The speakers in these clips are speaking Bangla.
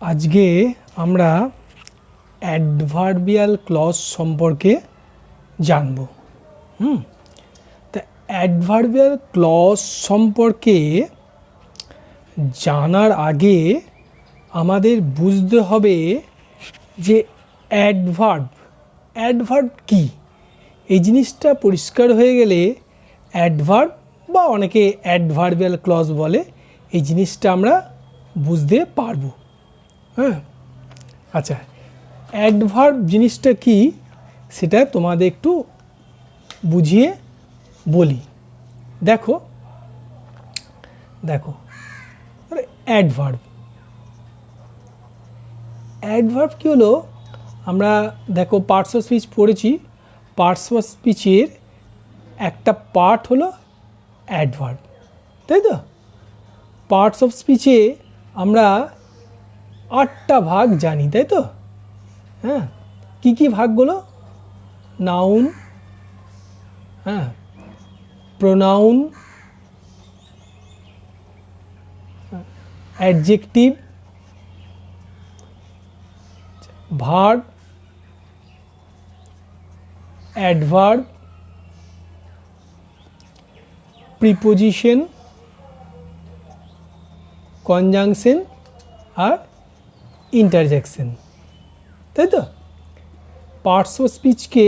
আজকে আমরা অ্যাডভার্বিয়াল ক্লজ সম্পর্কে জানব। তা অ্যাডভার্বিয়াল ক্লজ সম্পর্কে জানার আগে আমাদের বুঝতে হবে যে অ্যাডভার্ব কী। এই জিনিসটা পরিষ্কার হয়ে গেলে অ্যাডভার্ব বা অনেকে অ্যাডভার্বিয়াল ক্লজ বলে, এই জিনিসটা আমরা বুঝতে পারবো। আচ্ছা, অ্যাডভার্ব জিনিসটা কি সেটা তোমাদের একটু বুঝিয়ে বলি। দেখো অ্যাডভার্ব কী হলো, আমরা দেখো পার্টস অফ স্পিচ পড়েছি। পার্টস অফ স্পিচের একটা পার্ট হলো অ্যাডভার্ব, তাই তো? পার্টস অফ স্পিচে আমরা 8টা ভাগ জানি, তাই তো? হ্যাঁ, কী কী ভাগগুলো? Noun, pronoun, adjective, verb, adverb, preposition, conjunction আর ইন্টারজেকশন, তাই তো? পার্টস অফ স্পিচকে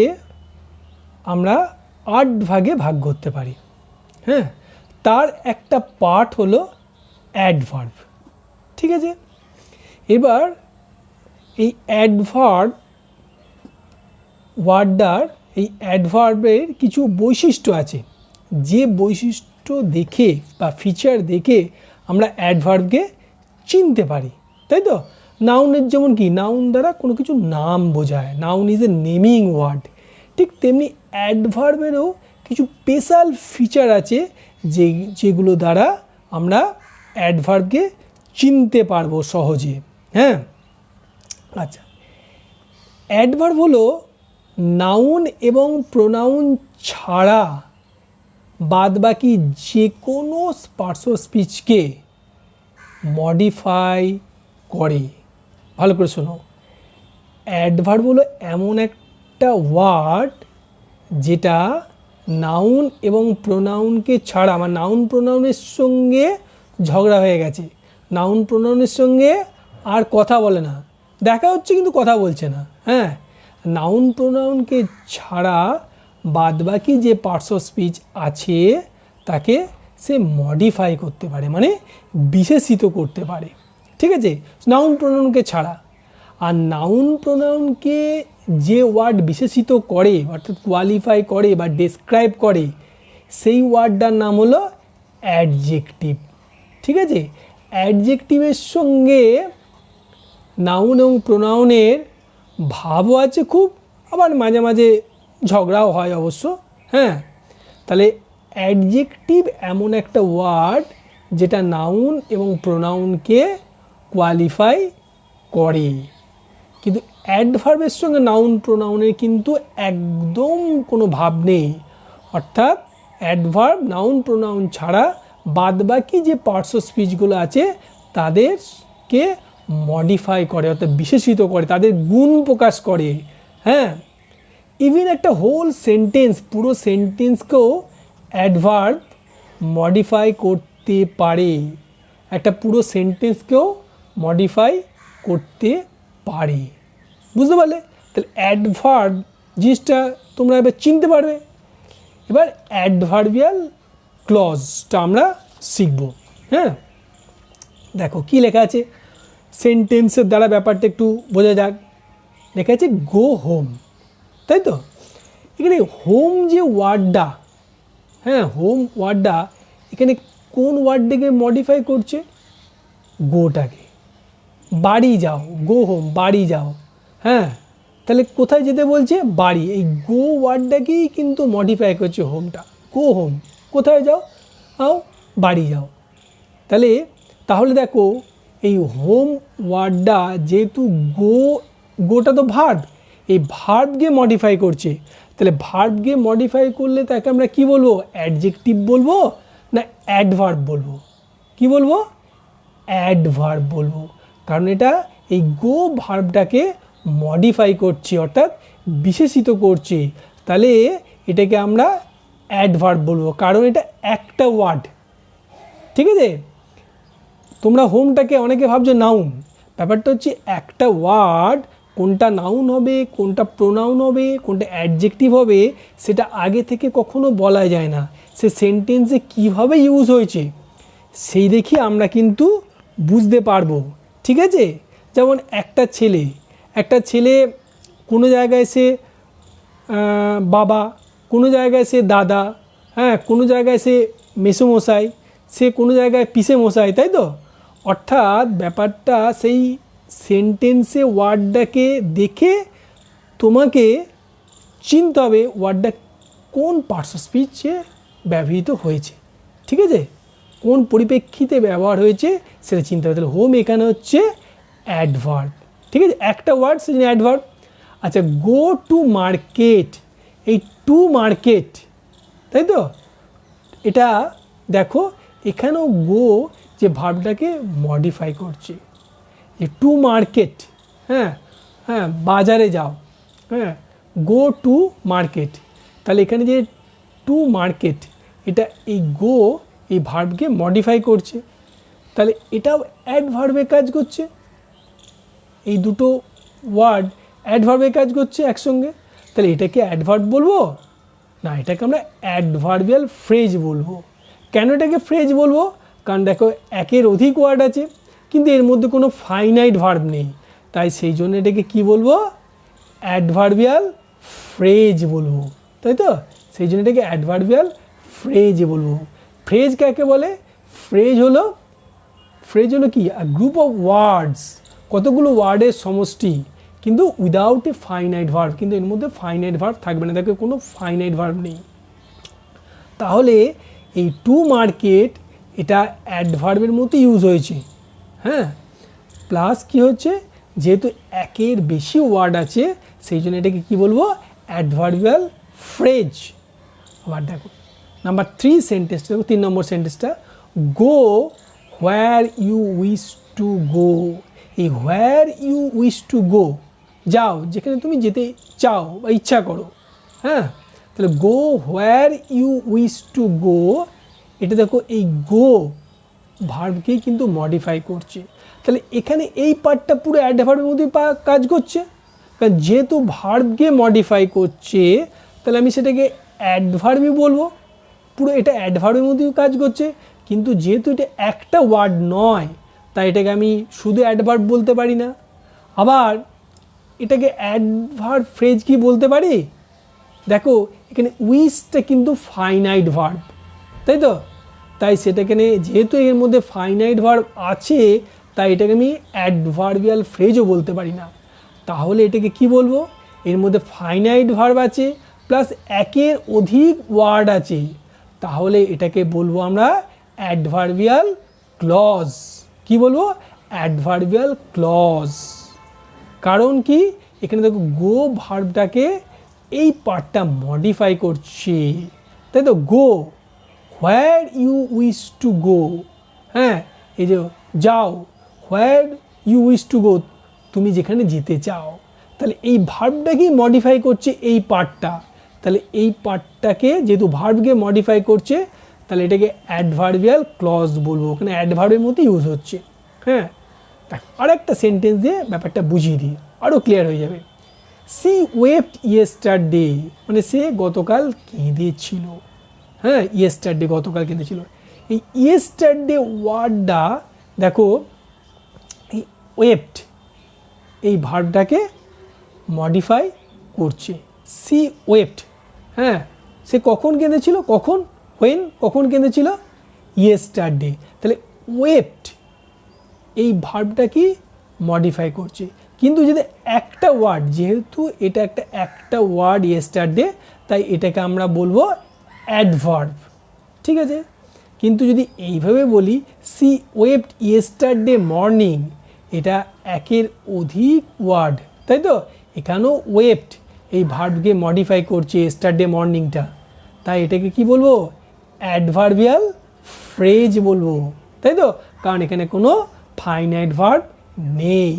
আমরা 8 ভাগে ভাগ করতে পারি। হ্যাঁ, তার একটা পার্ট হলো অ্যাডভার্ব, ঠিক আছে? এবার এই অ্যাডভার্ব ওয়ার্ডটার, এই অ্যাডভার্বের কিছু বৈশিষ্ট্য আছে, যে বৈশিষ্ট্য দেখে বা ফিচার দেখে আমরা অ্যাডভার্বকে চিনতে পারি, তাই তো? নাউনের যেমন কি, নাউন দ্বারা কোনো কিছু নাম বোঝায়, noun is a naming word. ঠিক তেমনি অ্যাডভার্বেরও কিছু স্পেশাল ফিচার আছে যেগুলো দ্বারা আমরা অ্যাডভার্বকে চিনতে পারবো সহজে। হ্যাঁ, আচ্ছা, অ্যাডভার্ব হলো নাউন এবং প্রোনাউন ছাড়া বাদবাকি যে কোনো পার্টস অফ স্পিচকে মডিফাই করে। ভালো করে শোনো, অ্যাডভার্ব হলো এমন একটা ওয়ার্ড যেটা নাউন এবং প্রোনাউনকে ছাড়া, আমার নাউন প্রোনাউনের সঙ্গে ঝগড়া হয়ে গেছে, নাউন প্রোনাউনের সঙ্গে আর কথা বলে না, দেখা হচ্ছে কিন্তু কথা বলছে না। হ্যাঁ, নাউন প্রোনাউনকে ছাড়া বাদবাকি যে পার্টস অফ স্পিচ আছে তাকে সে মডিফাই করতে পারে, মানে বিশেষিত করতে পারে, ঠিক আছে? নাউন প্রোনাউনকে ছাড়া। আর নাউন প্রোনাউনকে যে ওয়ার্ড বিশেষিত করে, অর্থাৎ কোয়ালিফাই করে বা ডেসক্রাইব করে, সেই ওয়ার্ডটার নাম হলো অ্যাডজেক্টিভ, ঠিক আছে? অ্যাডজেক্টিভের সঙ্গে নাউন এবং প্রোনাউনের ভাবও আছে খুব, আবার মাঝে মাঝে ঝগড়াও হয় অবশ্য। হ্যাঁ, তাহলে অ্যাডজেক্টিভ এমন একটা ওয়ার্ড যেটা নাউন এবং প্রোনাউনকে কোয়ালিফাই করে, কিন্তু অ্যাডভার্বের সঙ্গে নাউন প্রোনাউনের কিন্তু একদম কোনো ভাব নেই। অর্থাৎ অ্যাডভার্ব নাউন প্রোনাউন ছাড়া বাদবাকি যে পার্টস অফ স্পিচগুলো আছে তাদেরকে মডিফাই করে, অর্থাৎ বিশেষিত করে, তাদের গুণ প্রকাশ করে। হ্যাঁ, ইভিন একটা হোল সেন্টেন্স, পুরো সেন্টেন্সকেও অ্যাডভার্ব মডিফাই করতে পারে, একটা পুরো সেন্টেন্সকেও মডিফাই করতে পারে, বুঝতে পারলে? তাহলে অ্যাডভার্ব জিনিসটা তোমরা এবার চিনতে পারবে। এবার অ্যাডভার্বিয়াল ক্লজটা আমরা শিখব। হ্যাঁ, দেখো কি লেখা আছে, সেন্টেন্সের দ্বারা ব্যাপারটা একটু বোঝা যাক। লেখা আছে গো হোম, তাই তো? এখানে হোম যে ওয়ার্ডটা, হ্যাঁ, হোম ওয়ার্ডটা এখানে কোন ওয়ার্ডটাকে মডিফাই করছে? গোটাকে। বাড়ি যাও, গো হোম, বাড়ি যাও। হ্যাঁ, তাহলে কোথায় যেতে বলছে? বাড়ি। এই গো ওয়ার্ডটাকেই কিন্তু মডিফাই করছে হোমটা। গো হোম, কোথায় যাও? বাড়ি যাও। তাহলে দেখো এই হোম ওয়ার্ডটা যেহেতু গোটা তো ভার্ব, এই ভার্বকে মডিফাই করছে, তাহলে ভার্বকে মডিফাই করলে তাকে আমরা কি বলবো? অ্যাডজেক্টিভ বলবো না অ্যাডভার্ব বলবো? কি বলবো? অ্যাডভার্ব বলবো, কারণ এটা এই গো ভার্বটাকে মডিফাই করছে অর্থাৎ বিশেষিত করছে, তাহলে এটাকে আমরা অ্যাডভার্ব বলবো, কারণ এটা একটা ওয়ার্ড। ঠিক আছে, তোমরা হোমটাকে অনেকে ভাবছো নাউন, ব্যাপারটা হচ্ছে একটা ওয়ার্ড কোনটা নাউন হবে, কোনটা প্রোনাউন হবে, কোনটা অ্যাডজেক্টিভ হবে, সেটা আগে থেকে কখনো বলা যায় না। সে সেন্টেন্সে কীভাবে ইউজ হয়েছে সেই দেখি আমরা কিন্তু বুঝতে পারবো। ঠিক আছে, যেমন একটা ছেলে কোনো জায়গায় সে বাবা, কোনো জায়গায় সে দাদা, হ্যাঁ, কোনো জায়গায় সে মেসোমশাই, সে কোনো জায়গায় পিসে মশাই, তাই তো? অর্থাৎ ব্যাপারটা সেই সেন্টেন্সে ওয়ার্ডটাকে দেখে তোমাকে চিনতে হবে ওয়ার্ডটা কোন পার্টস অফ স্পিচে ব্যবহৃত হয়েছে। ঠিক আছে, কোন পরিপ্রেক্ষিতে ব্যবহার হয়েছে সেটা চিনতে হবে। তাহলে হোম এখানে হচ্ছে অ্যাডভার্ব। ঠিক আছে, একটা ওয়ার্ড সেজন্য অ্যাডভার্ব। আচ্ছা, গো টু মার্কেট, এই টু মার্কেট, তাই তো? এটা দেখো এখানেও গো যে ভার্বটাকে মডিফাই করছে, যে টু মার্কেট, হ্যাঁ হ্যাঁ, বাজারে যাও, হ্যাঁ, গো টু মার্কেট। তাহলে এখানে যে টু মার্কেট, এটা এই গো এই ভার্বকে মডিফাই করছে, তাহলে এটাও অ্যাডভার্বে কাজ করছে। এই দুটো ওয়ার্ড অ্যাডভার্বে কাজ করছে একসঙ্গে, তাহলে এটাকে অ্যাডভার্ব বলবো না, এটাকে আমরা অ্যাডভার্বিয়াল ফ্রেজ বলবো। কেন এটাকে ফ্রেজ বলবো? কারণ দেখো একের অধিক ওয়ার্ড আছে কিন্তু এর মধ্যে কোনো ফাইনাইট ভার্ব নেই, তাই সেই জন্য এটাকে কি বলবো? অ্যাডভার্বিয়াল ফ্রেজ বলবো, তাই তো? সেই জন্য এটাকে অ্যাডভার্বিয়াল ফ্রেজ বলবো। ফ্রেজ কাকে বলে? ফ্রেজ হলো কি? গ্রুপ অফ ওয়ার্ডস, কতগুলো ওয়ার্ডের সমষ্টি, কিন্তু উইদাউট এ ফাইনাইট ভার্ব, কিন্তু এর মধ্যে ফাইনাইট ভার্ব থাকবে না, দেখো কোনো ফাইনাইট ভার্ব নেই। তাহলে এই টু মার্কেট এটা অ্যাডভার্বের মতো ইউজ হয়েছে, হ্যাঁ। প্লাস কি হচ্ছে, যেহেতু একের বেশি ওয়ার্ড আছে সেই জন্য এটাকে কী বলবো? Adverbial phrase. আবার দেখো নাম্বার 3 সেন্টেন্সটা, দেখো 3 নম্বর সেন্টেন্সটা, go where you wish to go. এই where you wish to go, যাও যেখানে তুমি যেতে চাও বা ইচ্ছা করো, হ্যাঁ। তাহলে go where you wish to go, এটা দেখো এই গো ভার্বকেই কিন্তু মডিফাই করছে। তাহলে এখানে এই পার্টটা পুরো অ্যাডভার্বের মধ্যে কাজ করছে, কারণ যেহেতু ভার্বকে মডিফাই করছে তাহলে আমি সেটাকে অ্যাডভার্বই বলবো, পুরো এটা অ্যাডভার্বের মধ্যেও কাজ করছে। কিন্তু যেহেতু এটা একটা ওয়ার্ড নয় তাই এটাকে আমি শুধু অ্যাডভার্ব বলতে পারি না, আবার এটাকে অ্যাডভার্ব ফ্রেজ কি বলতে পারি? দেখো এখানে উইশটা কিন্তু ফাইনাইট ভার্ব, তাই তো? তাই সেটাখানে যেহেতু এর মধ্যে ফাইনাইট ভার্ব আছে তাই এটাকে আমি অ্যাডভার্বিয়াল ফ্রেজও বলতে পারি না। তাহলে এটাকে কি বলবো? এর মধ্যে ফাইনাইট ভার্ব আছে প্লাস একের অধিক ওয়ার্ড আছে, তাহলে এটাকে বলবো আমরা অ্যাডভার্বিয়াল ক্লজ। কি বলবো? Adverbial clause. কারণ কি, এখানে দেখো গো ভার্বটাকে এই পার্টটা মডিফাই করছে, তাই তো? Go where you wish to go, হ্যাঁ, এই যে যাও, where you wish to go, তুমি যেখানে যেতে চাও, তাহলে এই ভার্বটাকেই মডিফাই করছে এই পার্টটা। তাহলে এই পার্টটাকে যেহেতু ভার্বকে মডিফাই করছে তাহলে এটাকে অ্যাডভার্বিয়াল ক্লজ বলবো, ওখানে অ্যাডভার্বের মতো ইউজ হচ্ছে, হ্যাঁ। আর একটা সেন্টেন্স দিয়ে ব্যাপারটা বুঝিয়ে দিই, আরও ক্লিয়ার হয়ে যাবে। সি ওয়েপ্ট ইয়েস্টারডে, মানে সে গতকাল কেঁদেছিল, হ্যাঁ, ইয়েস্টারডে গতকাল কেঁদেছিল। এই ইয়েস্টারডে ওয়ার্ডটা দেখো এই ওয়েপ্ট এই ভার্বটাকে মডিফাই করছে। সি ওয়েপ্ট, হ্যাঁ, সে কখন কেঁদেছিল? কখন? হোয়েন, কখন কেঁদেছিল? ইয়েস্টারডে। তাহলে ওয়েপ্ট এই ভার্বটা কি মডিফাই করছে, কিন্তু যদি একটা ওয়ার্ড, যেহেতু এটা একটা ওয়ার্ড ইয়েস্টারডে, তাই এটাকে আমরা বলবো অ্যাডভার্ব, ঠিক আছে। কিন্তু যদি এইভাবে বলি সি ওয়েপ্ট ইয়েস্টারডে মর্নিং, এটা একের অধিক ওয়ার্ড, তাই তো? এখানেও ওয়েপ্ট এই ভার্বকে মডিফাই করছে ইয়েস্টারডে মর্নিংটা, তাই এটাকে কি বলবো? অ্যাডভার্বিয়াল ফ্রেজ বলবো, তাই তো? কারণ এখানে কোনো ফাইনাইট ভার্ব নেই।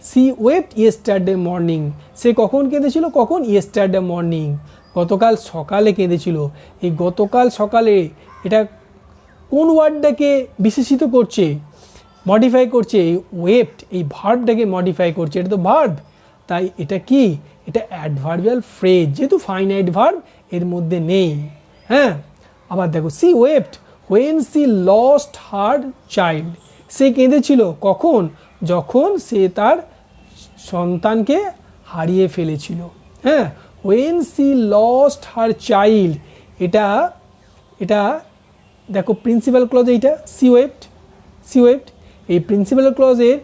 সি ওয়েপ্ট ইয়েস্টারডে মর্নিং, সে কখন কেঁদেছিল, কখন, ইয়েস্টারডে মর্নিং, গতকাল সকালে কেঁদেছিল। এই গতকাল সকালে এটা কোন ওয়ার্ডটাকে বিশেষিত করছে, মডিফাই করছে, এই ওয়েপ্ট এই ভার্বটাকে মডিফাই করছে, এটা তো ভার্ব, তাই এটা কি, এটা অ্যাডভার্বিয়াল ফ্রেজ, যেহেতু ফাইনাইট ভার্ব এর মধ্যে নেই। হ্যাঁ, আবার দেখো she wept when she lost her child, সে কেঁদেছিল কখন, যখন সে তার সন্তানকে হারিয়ে ফেলেছিল। হ্যাঁ, when she lost her child, এটা এটা দেখো প্রিন্সিপাল ক্লজ, এইটা সি ওয়েপ্ট এই প্রিন্সিপাল ক্লজের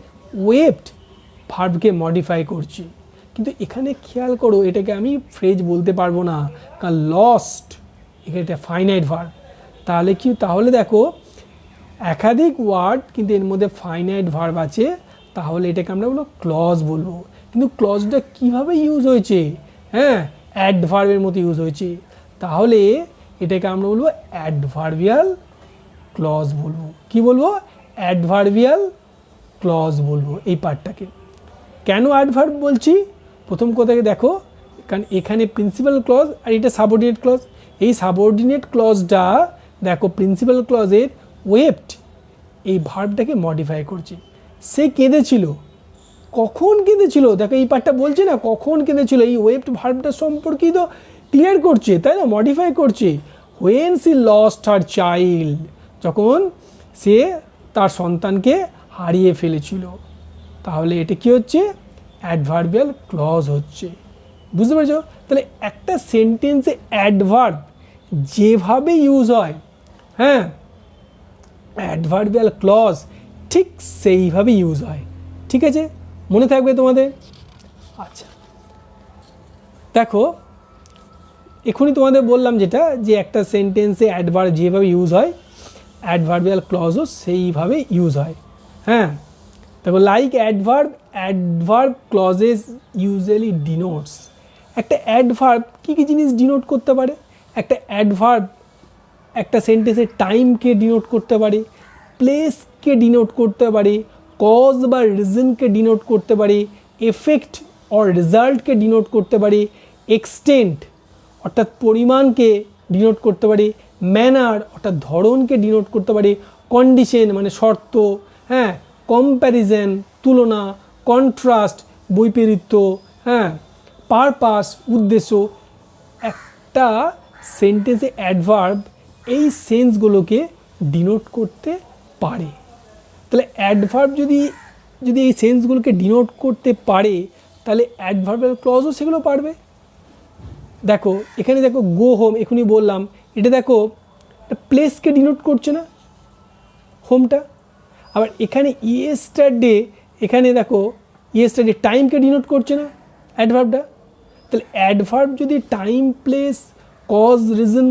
ওয়েপ্ট ভার্বকে মডিফাই করছি, কিন্তু এখানে খেয়াল করো এটাকে আমি ফ্রেজ বলতে পারবো না, কারণ লস্ট এখানে এটা ফাইনাইট ভার্ব। তাহলে কি, তাহলে দেখো একাধিক ওয়ার্ড কিন্তু এর মধ্যে ফাইনাইট ভার্ব আছে, তাহলে এটাকে আমরা বলবো ক্লজ বলবো। কিন্তু ক্লজটা কিভাবে ইউজ হয়েছে, হ্যাঁ, অ্যাডভার্বের মতো ইউজ হয়েছে, তাহলে এটাকে আমরা বলবো অ্যাডভার্বিয়াল ক্লজ বলবো। কি বলবো, অ্যাডভার্বিয়াল ক্লজ বলবো এই পার্টটাকে। কেন অ্যাডভার্ব বলছি, প্রথম কথাকে দেখো, কারণ এখানে প্রিন্সিপাল ক্লজ আর এটা সাবঅর্ডিনেট ক্লজ, এই সাবঅর্ডিনেট ক্লজটা দেখো প্রিন্সিপাল ক্লজের ওয়েপ্ট এই ভার্বটাকে মডিফাই করছে। সে কেঁদেছিল, কখন কেঁদেছিল, দেখো এই পার্টটা বলছে না কখন কেঁদেছিল, এই ওয়েপ্ট ভার্বটা সম্পর্কেই তো ক্লিয়ার করছে, তাই না, মডিফাই করছে। When she lost her child, যখন সে তার সন্তানকে হারিয়ে ফেলেছিল, তাহলে এটা কি হচ্ছে, অ্যাডভার্বিয়াল ক্লজ হচ্ছে। বুঝতে পেরেছো? তাহলে একটা সেন্টেন্সে অ্যাডভার্ব যেভাবে ইউজ হয়, হ্যাঁ, অ্যাডভার্বিয়াল ক্লজ ঠিক সেইভাবে ইউজ হয়। ঠিক আছে, মনে থাকবে তোমাদের? আচ্ছা, দেখো এখনই তোমাদের বললাম যেটা, যে একটা সেন্টেন্সে অ্যাডভার্ব যেভাবে ইউজ হয়, অ্যাডভার্বিয়াল ক্লজও সেইভাবে ইউজ হয়। হ্যাঁ, দেখো like adverb clauses usually denotes, একটা অ্যাডভার্ব কী কী জিনিস ডিনোট করতে পারে, একটা অ্যাডভার্ব একটা সেন্টেন্সের টাইমকে ডিনোট করতে পারে, প্লেসকে ডিনোট করতে পারে, কজ বা রিজনকে ডিনোট করতে পারে, এফেক্ট অর রেজাল্টকে ডিনোট করতে পারে, এক্সটেন্ট অর্থাৎ পরিমাণকে ডিনোট করতে পারে, ম্যানার অর্থাৎ ধরনকে ডিনোট করতে পারে, কন্ডিশন মানে শর্ত, হ্যাঁ, কম্প্যারিজন তুলনা, কন্ট্রাস্ট বৈপরীত্য, হ্যাঁ, পারপাস উদ্দেশ্য। একটা সেন্টেন্সে অ্যাডভার্ব এই সেন্সগুলোকে ডিনোট করতে পারে। তাহলে অ্যাডভার্ব যদি এই সেন্সগুলোকে ডিনোট করতে পারে, তাহলে অ্যাডভার্বিয়াল ক্লজও সেগুলো পারবে। দেখো এখানে দেখো গো হোম, এখনই বললাম, এটা দেখো একটা প্লেসকে ডিনোট করছে না, হোমটা। আবার এখানে ইয়েস্টারডে, এখানে দেখো ইয়েস্টারডে টাইমকে ডিনোট করছে না অ্যাডভার্বটা। তাহলে অ্যাডভার্ব যদি টাইম প্লেস কজ রিজন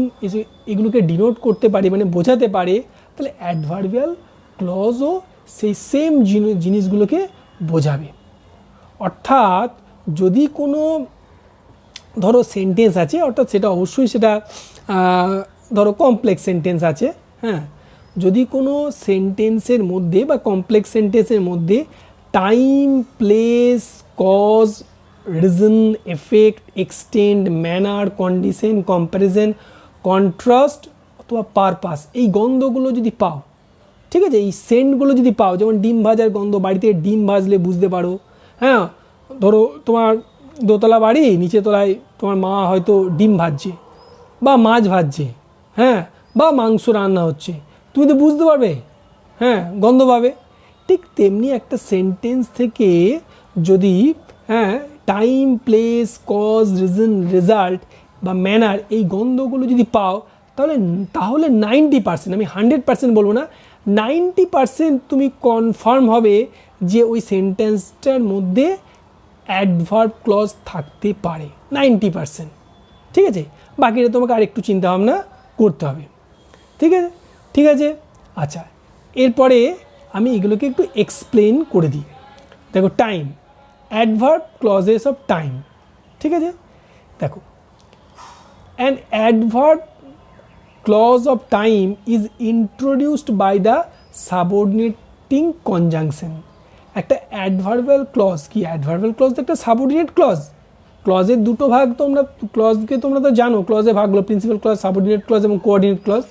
এগুলোকে ডিনোট করতে পারে, মানে বোঝাতে পারে, তাহলে অ্যাডভার্বিয়াল ক্লজও সেই সেম জিনিসগুলোকে বোঝাবে। অর্থাৎ যদি কোনো ধরো সেন্টেন্স আছে, অর্থাৎ সেটা অবশ্যই সেটা ধরো কমপ্লেক্স সেন্টেন্স আছে, হ্যাঁ, যদি কোনো সেন্টেন্সের মধ্যে বা কমপ্লেক্স সেন্টেন্সের মধ্যে time place cause reason effect extent manner condition comparison contrast অথবা পারপাস এই গন্ধগুলো যদি পাও, ঠিক আছে, এই সেন্টগুলো যদি পাও, যেমন ডিম ভাজার গন্ধ, বাড়িতে ডিম ভাজলে বুঝতে পারো, হ্যাঁ, ধরো তোমার দোতলা বাড়ি, নিচে তলায় তোমার মা হয়তো ডিম ভাজছে বা মাছ ভাজছে, হ্যাঁ, বা মাংস রান্না হচ্ছে, তুমি তো বুঝতে পারবে, হ্যাঁ, গন্ধ পাবে। ঠিক তেমনি একটা সেন্টেন্স থেকে যদি, হ্যাঁ, time place cause reason result বা ম্যানার এই গন্ধগুলো যদি পাও, তাহলে 90%, আমি 100% বলবো না, 90% তুমি কনফার্ম হবে যে ওই সেন্টেন্সটার মধ্যে অ্যাডভার্ব ক্লজ থাকতে পারে 90%। ঠিক আছে, বাকিটা তোমাকে আরেকটু চিন্তাভাবনা করতে হবে। ঠিক আছে। আচ্ছা, এরপরে আমি এগুলোকে একটু এক্সপ্লেন করে দিই। দেখো time, adverb clauses of time, ঠিক আছে। দেখো an adverb clause of time is introduced by the subordinating conjunction. একটা অ্যাডভার্বাল ক্লজ কি, অ্যাডভার্বাল ক্লজ তো একটা সাবঅর্ডিনেট ক্লজ। ক্লজের দুটো ভাগ তোমরা, ক্লজকে তোমরা তো জানো, ক্লজের ভাগগুলো প্রিন্সিপাল ক্লজ, সাবঅর্ডিনেট ক্লজ এবং কোঅর্ডিনেট ক্লজ।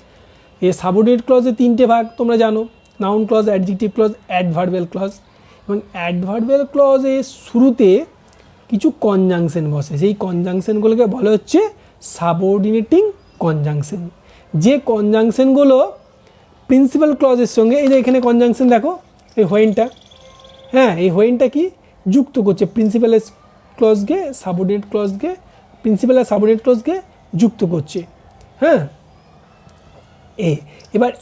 এই সাবঅর্ডিনেট ক্লজের তিনটে ভাগ তোমরা জানো, noun clause, adjective clause, adverbial clause. এবং অ্যাডভার্বাল ক্লজের শুরুতে কিছু কনজাংশন বসে, সেই কনজাংশনগুলোকে বলা হচ্ছে সাবঅর্ডিনেটিং কনজাংশন। যে কনজাংশনগুলো প্রিন্সিপাল ক্লজের সঙ্গে, এই যে এখানে কনজাংশন দেখো, এই হোয়েনটা, হ্যাঁ এই হোয়েনটা কি যুক্ত করছে প্রিন্সিপাল ক্লজকে, সাবঅর্ডিনেট ক্লজকে, প্রিন্সিপাল আর সাবঅর্ডিনেট ক্লজকে যুক্ত করছে, হ্যাঁ। এবার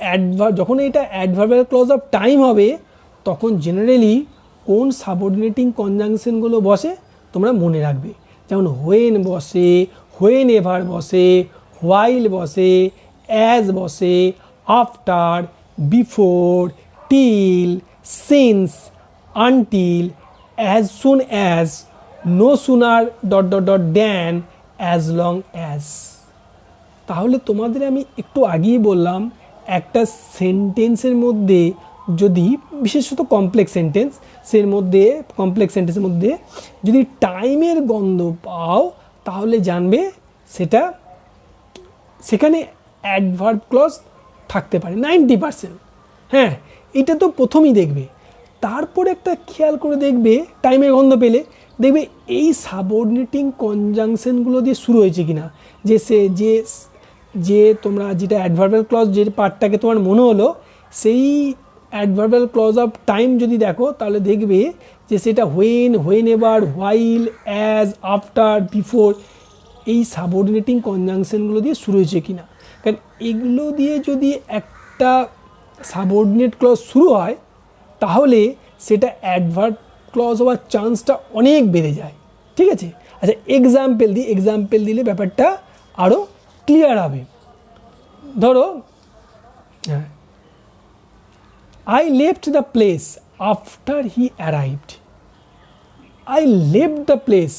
যখন এটা অ্যাডভার্বাল ক্লজ অফ টাইম হবে, তখন জেনারেলি কোন সাবঅর্ডিনেটিং কনজাংশনগুলো বসে তোমরা মনে রাখবে, যেমন হোয়েন বসে, হোয়েন এভার বসে, হোয়াইল বসে, অ্যাজ বসে, after, before, till, since, until, as soon as, no sooner dot dot dot than, as long as. তাহলে তোমাদের আমি একটু আগেই বললাম, একটা সেন্টেন্সের মধ্যে যদি, বিশেষত কমপ্লেক্স সেন্টেন্সের মধ্যে যদি টাইমের গন্ধ পাও, তাহলে জানবে সেখানে অ্যাডভার্ব ক্লজ থাকতে পারে 90%। হ্যাঁ, এটা তো প্রথমেই দেখবে। তারপরে একটা খেয়াল করে দেখবে, টাইমের গন্ধ পেলে দেখবে এই সাবঅর্ডিনেটিং কনজাংশনগুলো দিয়ে শুরু হয়েছে কিনা, যে তোমরা যেটা অ্যাডভার্বাল ক্লজ যে পার্টটাকে তোমার মনে হলো, সেই অ্যাডভার্বাল ক্লজ অফ টাইম যদি দেখো, তাহলে দেখবে যে সেটা when, when ever, while, as, after, before, এই সাবঅর্ডিনেটিং কনজাংশনগুলো দিয়ে শুরু হয়েছে কিনা। কারণ এগুলো দিয়ে যদি একটা সাবঅর্ডিনেট ক্লজ শুরু হয়, তাহলে সেটা অ্যাডভার্ব ক্লজ হওয়ার চান্সটা অনেক বেড়ে যায়, ঠিক আছে। আচ্ছা, এক্সাম্পল দিলে ব্যাপারটা আরও ক্লিয়ার হবে। ধরো, হ্যাঁ, I left the place after he arrived. I left the place,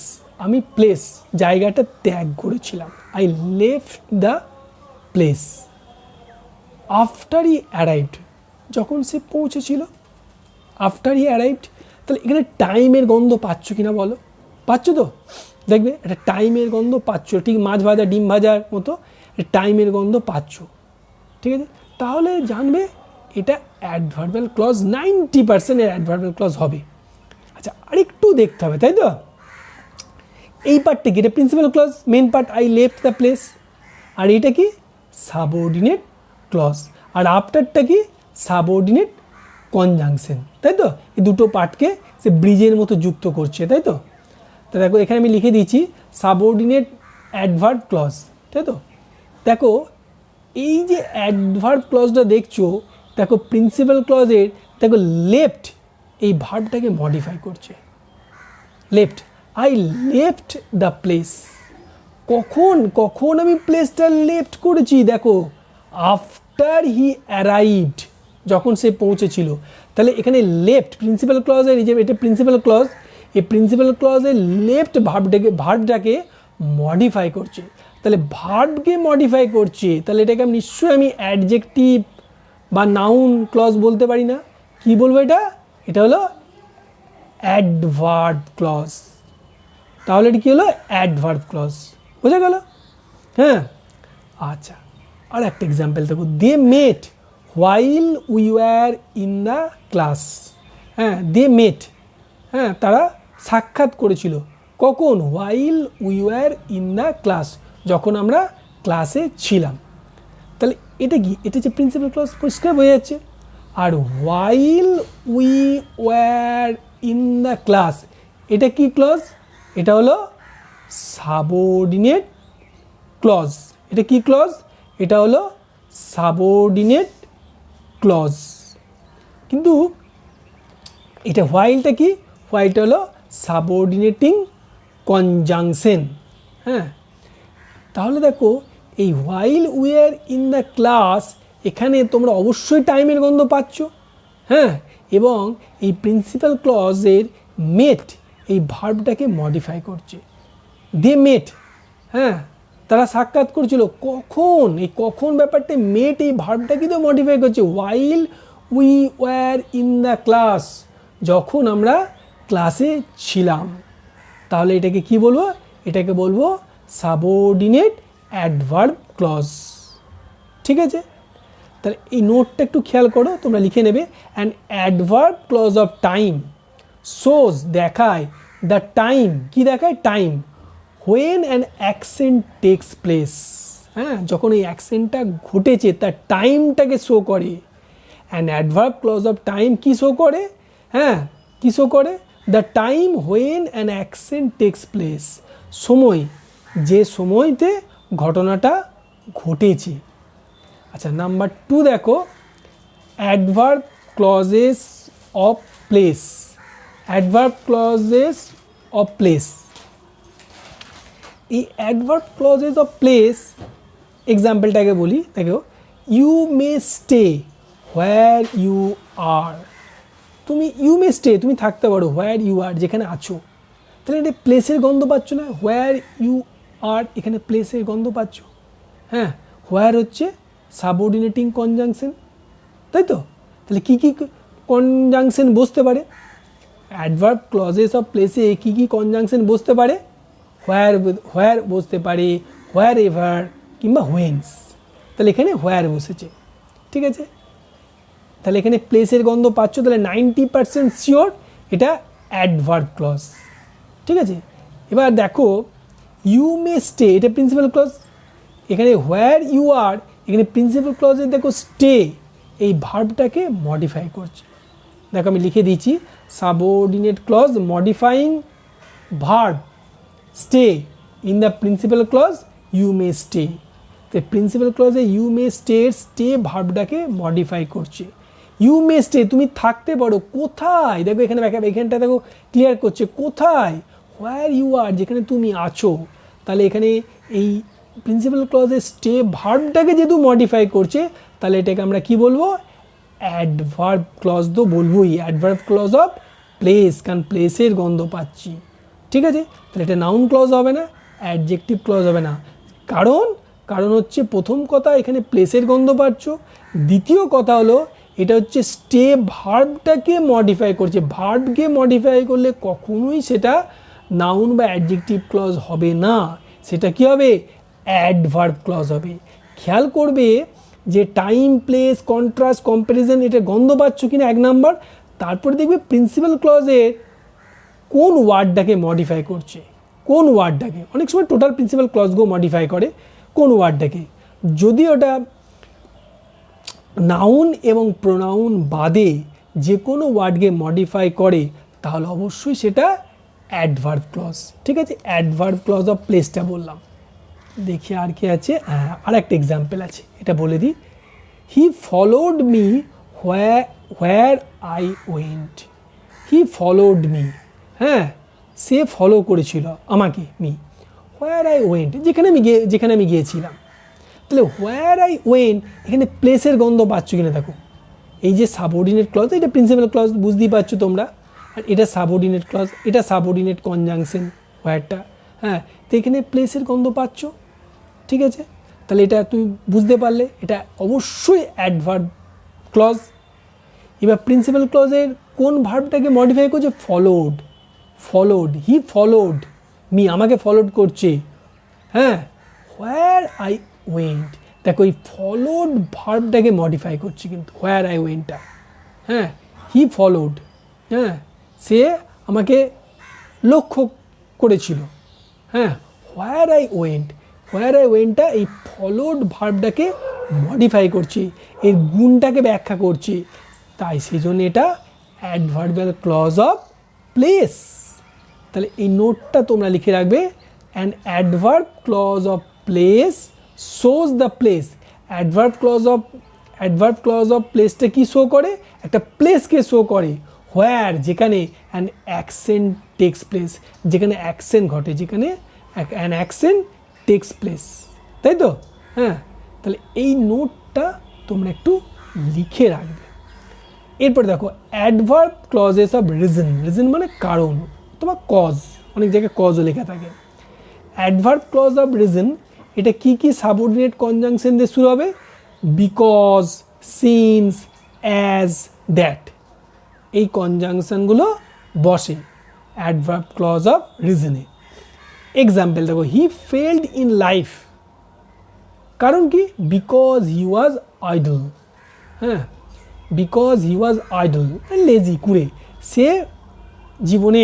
আমি প্লেস জায়গাটা ত্যাগ করেছিলাম। I left the place after he arrived, যখন সে পৌঁছেছিল। আফটার হি অ্যারাইভড, তাহলে এখানে টাইমের গন্ধ পাচ্ছ কিনা বলো? পাচ্ছ তো? দেখবে একটা টাইমের গন্ধ পাচ্ছ, ঠিক মাছ ভাজা ডিম ভাজার মতো টাইমের গন্ধ পাচ্ছ, ঠিক আছে। তাহলে জানবে এটা অ্যাডভার্বাল ক্লজ, 90% অ্যাডভার্বাল ক্লজ হবে। আচ্ছা, আরেকটু দেখতে হবে, তাই তো? এই পার্টটা কি? এটা principal clause, main part, I left the place. আর এটা কি? Subordinate clause. আর আফটারটা কি? সাবঅর্ডিনেট কনজাংশন, তাই তো? এই দুটো পার্টকে সে ব্রিজের মতো যুক্ত করছে, তাই তো? তো দেখো, এখানে আমি লিখে দিয়েছি সাবঅর্ডিনেট অ্যাডভার্ব ক্লজ, তাই তো? দেখো, এই যে অ্যাডভার্ব ক্লজটা দেখছো, দেখো প্রিন্সিপাল ক্লজের, দেখো লেফট এই ভার্বটাকে মডিফাই করছে। Left, I left the place. কখন আমি প্লেসটা লেফট করেছি? দেখো, আফটার হি অ্যারাইভড, যখন সে পৌঁছেছিল। তাহলে এখানে লেফট প্রিন্সিপাল ক্লজের, এই যে এটা প্রিন্সিপাল ক্লজ, এই প্রিন্সিপাল ক্লজের লেফট ভার্বটাকে মডিফাই করছে। তাহলে ভার্বকে মডিফাই করছে, তাহলে এটাকে নিশ্চয়ই আমি অ্যাডজেক্টিভ বা নাউন ক্লজ বলতে পারি না। কি বলবো এটা? এটা হলো অ্যাডভার্ব ক্লজ। তাহলে এটা কী হলো? Adverb clause. বোঝা গেল? হ্যাঁ, আচ্ছা, আর একটা এক্সাম্পল দেখো, they met while we were in the class. হ্যাঁ, দে মেট, হ্যাঁ, তারা সাক্ষাৎ করেছিল। কখন? While we were in the class, যখন আমরা ক্লাসে ছিলাম। তাহলে এটা কি? এটা হচ্ছে প্রিন্সিপাল ক্লজ, পরিষ্কার বোঝা যাচ্ছে। আর while we were in the class, এটা কি ক্লজ? এটা হলো সাবঅর্ডিনেট ক্লজ। এটা কি ক্লজ? এটা হলো সাবঅর্ডিনেট ক্লজ। কিন্তু এটা হোয়াইলটা কি? হোয়াইলটা হলো সাবঅর্ডিনেটিং কনজাংশন। হ্যাঁ, তাহলে দেখো, এই while we are in the class, এখানে তোমরা অবশ্যই টাইমের গন্ধ পাচ্ছ। হ্যাঁ, এবং এই প্রিন্সিপাল ক্লজের মেট এই ভার্বটাকে মডিফাই করছে। দে মেট, হ্যাঁ, তারা সাক্ষাৎ করছিল। কখন? এই কখন ব্যাপারটা, মেট এই ভার্বটাকে তো মডিফাই করছে। While we were in the class, যখন আমরা ক্লাসে ছিলাম, তাহলে এটাকে কি বলবো? এটাকে বলবো সাবঅর্ডিনেট অ্যাডভার্ব ক্লজ। ঠিক আছে, তাহলে এই নোটটা একটু খেয়াল করো, তোমরা লিখে নেবে। And adverb clause of time shows, দেখায়, দ্য টাইম, কি দেখায়? Time, when an accent takes place, হ্যাঁ, যখন এই অ্যাকসেন্টটা ঘটেছে তার টাইমটাকে শো করে। And adverb clause of time কি শো করে? হ্যাঁ, কি শো করে? The time when an accent takes place, সময়, যে সময়তে ঘটনাটা ঘটেছে। আচ্ছা, নাম্বার 2 দেখো, adverb clauses of place. Adverb clauses of place, এই অ্যাডভার্ব ক্লজেস অফ প্লেস এক্সাম্পলটাকে বলি। দেখো, you may stay where you are, তুমি ইউ মে স্টে, তুমি থাকতে পারো, হোয়ার ইউ আর, যেখানে আছো। তাহলে এটা প্লেসের গন্ধ পাচ্ছ না? হোয়ার ইউ আর, এখানে প্লেসের গন্ধ পাচ্ছ। হ্যাঁ, হোয়ার হচ্ছে সাবঅর্ডিনেটিং কনজাংশন, তাই তো? তাহলে কী কী কনজাংশন বসতে পারে? অ্যাডভার্ব ক্লজেস অফ প্লেসে কী কী কনজাংশন বসতে পারে? হোয়ার, হোয়ার বসতে পারে, হোয়ার এভার, কিংবা হোয়েন্স। তাহলে এখানে হোয়ার বসেছে। ঠিক আছে, তাহলে এখানে প্লেসের গন্ধ পাচ্ছ, তাহলে 90% শিওর এটা অ্যাডভার্ব ক্লজ। ঠিক আছে, এবার দেখো, ইউ মে স্টে, এটা প্রিন্সিপাল ক্লজ। এখানে হোয়ার ইউ আর, এখানে প্রিন্সিপাল ক্লজে দেখো স্টে, এই ভার্বটাকে মডিফাই করছে। দেখো আমি লিখে দিচ্ছি, subordinate clause modifying verb stay in the principal clause you may stay. তো প্রিন্সিপাল ক্লজে ইউ মে স্টে ভার্বটাকে মডিফাই করছে। ইউ মে স্টে, তুমি থাকতে পারো, কোথায়? দেখো এখানে এখানটা দেখো ক্লিয়ার করছে, কোথায়? হোয়ার ইউ আর, যেখানে তুমি আছো। তাহলে এখানে এই প্রিন্সিপাল ক্লজে স্টে ভার্বটাকে যেহেতু মডিফাই করছে, তাহলে এটাকে আমরা কি বলবো? অ্যাডভার্ব ক্লজ তো বলবোই, অ্যাডভার্ব ক্লজ অফ প্লেস, কারণ প্লেসের গন্ধ পাচ্ছি। ঠিক আছে, তাহলে এটা নাউন ক্লজ হবে না, অ্যাডজেক্টিভ ক্লজ হবে না। কারণ হচ্ছে প্রথম কথা এখানে প্লেসের গন্ধ পাচ্ছ, দ্বিতীয় কথা হলো এটা হচ্ছে স্টে ভার্বটাকে মডিফাই করছে। ভার্বকে মডিফাই করলে কখনোই সেটা নাউন বা অ্যাডজেক্টিভ ক্লজ হবে না, সেটা কি হবে? অ্যাডভার্ব ক্লজ হবে। খেয়াল করবে যে টাইম, প্লেস, কন্ট্রাস্ট, কম্প্যারিজন, এটা গন্ধ পাচ্ছ কিনা 1 নাম্বার। তারপরে দেখবে প্রিন্সিপাল ক্লজের কোন ওয়ার্ডটাকে মডিফাই করছে, কোন ওয়ার্ডটাকে। অনেক সময় টোটাল প্রিন্সিপাল ক্লজগুলো মডিফাই করে, কোন ওয়ার্ডটাকে। যদি ওটা নাউন এবং প্রোনাউন বাদে যে কোনো ওয়ার্ডকে মডিফাই করে, তাহলে অবশ্যই সেটা অ্যাডভার্ব ক্লজ। ঠিক আছে, অ্যাডভার্ব ক্লজ অফ প্লেসটা বললাম। দেখি আর কি আছে, আর একটা এক্সাম্পল আছে, এটা বলে দিই। He followed me where I went. He followed me, হ্যাঁ, সে ফলো করেছিল আমাকে, মি, হোয়ার আই ওয়েন্ট, যেখানে আমি গিয়েছিলাম। তাহলে হোয়ার আই ওয়েন্ট, এখানে প্লেসের গন্ধ পাচ্ছ কিনা দেখো। এই যে সাবঅর্ডিনেট ক্লজ, এটা প্রিন্সিপাল ক্লজ, বুঝতেই পারছো তোমরা। আর এটা সাবঅর্ডিনেট ক্লজ, এটা সাবঅর্ডিনেট কনজাংশন হোয়ারটা। হ্যাঁ, তো এখানে প্লেসের গন্ধ পাচ্ছ। ঠিক আছে, তাহলে এটা তুমি বুঝতে পারলে এটা অবশ্যই অ্যাডভার্ব ক্লজ। এবার প্রিন্সিপাল ক্লজের কোন ভার্বটাকে মডিফাই করছে? ফলোড। ফলোড, হি ফলোড মি, আমাকে ফলোড করছে। হ্যাঁ, হোয়ার আই ওয়েন্ট, দেখো এই ফলোড ভার্বটাকে মডিফাই করছে কিন্তু, হোয়ার আই ওয়েন্টটা। হ্যাঁ, হি ফলোড, হ্যাঁ, সে আমাকে লক্ষ্য করেছিল। হ্যাঁ, হোয়ার আই ওয়েন্টটা এই ফলোড ভার্বটাকে মডিফাই করছে, এর গুণটাকে ব্যাখ্যা করছে, তাই সেই জন্য এটা অ্যাডভার্বিয়াল ক্লজ অফ প্লেস। তাহলে এই নোটটা তোমরা লিখে রাখবে, an adverb clause of place shows the place. Adverb clause of প্লেসটা কি শো করে? একটা প্লেসকে শো করে। হোয়ার, যেখানে অ্যান অ্যাকসেন্ট টেক্স প্লেস, যেখানে অ্যাকসেন্ট ঘটে, যেখানে অ্যান অ্যাকসেন্ট টেক্স প্লেস, তাই তো? হ্যাঁ, তাহলে এই নোটটা তোমরা একটু লিখে রাখবে। এরপর দেখো adverb clauses of reason. Reason মানে কারণ অথবা কজ, অনেক জায়গায় কজও লেখা থাকে। অ্যাডভার্ব ক্লজ অফ রিজন, এটা কি কি সাবঅর্ডিনেট কনজাংশন দিয়ে শুরু হবে? Because, since, as, that. এই কনজাংশনগুলো বসে অ্যাডভার্ব ক্লজ অফ রিজনে। এক্সাম্পল দেখো, হি ফেলড ইন লাইফ, কারণ কি? Because he was idle. হ্যাঁ, because he was idle, lazy, কুড়ে, সে জীবনে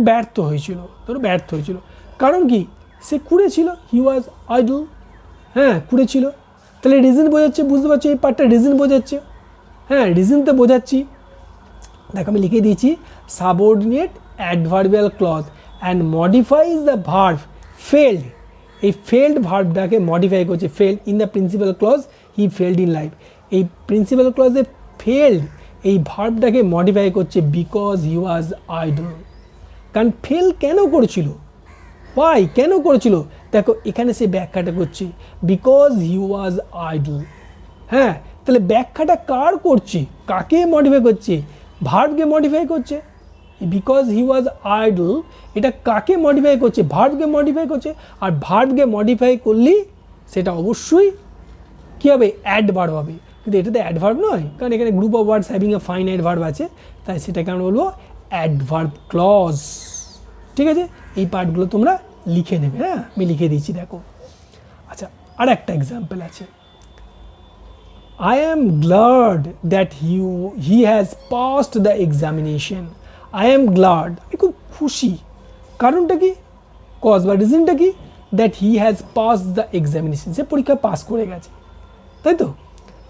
ব্যর্থ হয়েছিল, ধরো ব্যর্থ হয়েছিল, কারণ কি? সে কুড়ে ছিল, হি ওয়াজ আইডল। হ্যাঁ, কুড়ে ছিল, তাহলে রিজন বোঝাচ্ছে, বুঝতে পারছো এই পার্টটা রিজন বোঝাচ্ছে। হ্যাঁ, রিজন তো বোঝাচ্ছি। দেখো আমি লিখে দিয়েছি subordinate adverbial clause and modifies the verb failed. এই ফেল্ড ভার্বটাকে মডিফাই করছে, failed in the principal clause, he failed in life. এই প্রিন্সিপাল ক্লজে ফেল্ড এই ভার্বটাকে মডিফাই করছে বিকজ হি ওয়াজ আইডল। কারণ ফেল কেন করেছিল, ওয়াই, কেন করেছিল? দেখো এখানে সে ব্যাখ্যাটা করছে বিকজ হি ওয়াজ আইডল। হ্যাঁ, তাহলে ব্যাখ্যাটা কার করছে, কাকে মডিফাই করছে? ভার্বকে মডিফাই করছে। বিকজ হি ওয়াজ আইডল এটা কাকে মডিফাই করছে? ভার্বকে মডিফাই করছে। আর ভার্বকে মডিফাই করলেই সেটা অবশ্যই কী হবে? অ্যাডভার্ব হবে। কিন্তু এটা তো অ্যাডভার্ব নয়, কারণ এখানে group of words having a finite verb আছে, তাই সেটাকে আমরা বলবো অ্যাডভার্ব ক্লজ। ঠিক আছে, এই পার্টগুলো তোমরা লিখে নেবে। হ্যাঁ, আমি লিখে দিয়েছি, দেখো। আচ্ছা, আর একটা এক্সাম্পল আছে, I am glad that he has passed the examination. I am glad, আমি খুব খুশি, কারণটা কি? কজ বা রিজনটা কি? That he has passed the examination, সে পরীক্ষা পাস করে গেছে, তাই তো?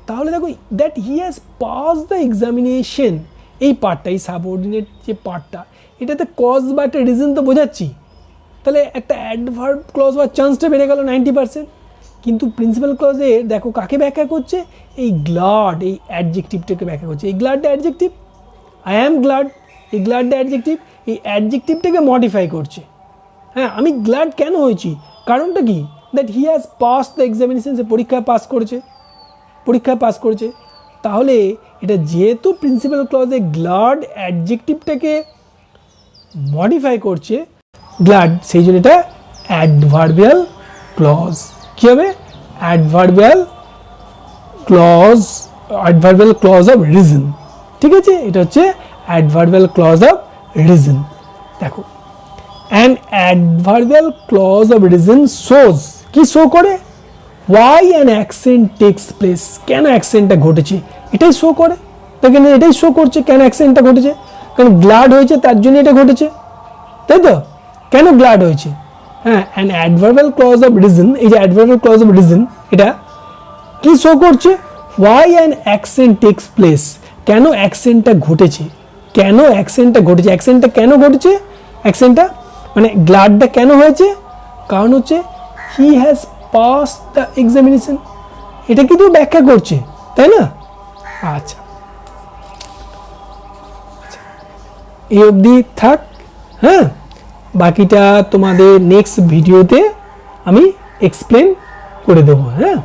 তাহলে দেখো that he has pass the examination, এই পার্টটা, এই সাবঅর্ডিনেট যে পার্টটা, এটাতে কজ বা একটা রিজন তো বোঝাচ্ছি, তাহলে একটা অ্যাডভার্ব ক্লজ বা চান্সটা বেড়ে গেল 90%। কিন্তু প্রিন্সিপাল ক্লজে দেখো কাকে ব্যাখ্যা করছে? এই গ্লাড, এই অ্যাডজেক্টিভটাকে ব্যাখ্যা করছে। এই গ্লাডটা অ্যাডজেক্টিভ, আই অ্যাম গ্লাড, এই গ্লাডটা অ্যাডজেক্টিভ, এই অ্যাডজেক্টিভটাকে মডিফাই করছে। হ্যাঁ, আমি গ্লাড কেন হয়েছি, কারণটা কি? That he has pass the examination, সে পরীক্ষায় পাস করেছে, পরীক্ষায় পাস করেছে। তাহলে এটা যেহেতু প্রিন্সিপাল ক্লজে গ্লাড অ্যাডজেক্টিভটাকে মডিফাই করছে, গ্লাড, সেই জন্য এটা অ্যাডভার্বিয়াল ক্লজ। কী হবে? Adverbial clause, adverbial clause of reason. ঠিক আছে, এটা হচ্ছে অ্যাডভার্বিয়াল ক্লজ অফ রিজন। দেখো, and adverbial clause of reason shows, কি শো করে? Why an accent takes place, কেন অ্যাকসেন্টটা ঘটেছে এটাই শো করে। দেখেন এটাই শো করছে কেন অ্যাকসেন্টটা ঘটেছে, কারণ গ্লাড হয়েছে তার জন্য এটা ঘটেছে, তাই তো? কেন গ্লাড হয়েছে? হ্যাঁ, and adverbial clause of reason, এই যে অ্যাডভার্বিয়াল ক্লজ অফ রিজন, এটা কি শো করছে? Why an accent takes place, কেন অ্যাকসেন্টটা ঘটেছে, কেন অ্যাকসেন্টটা ঘটেছে, অ্যাকসেন্টটা কেন ঘটেছে, অ্যাকসেন্টটা মানে গ্লাডটা কেন হয়েছে? কারণ হচ্ছে হি হ্যাজ পাস দ্য এক্সামিনেশন, এটা কিন্তু ব্যাখ্যা করছে, তাই না? আচ্ছা, এই অবধি থাক। হ্যাঁ, বাকিটা তোমাদের নেক্সট ভিডিওতে আমি এক্সপ্লেন করে দেবো। হ্যাঁ।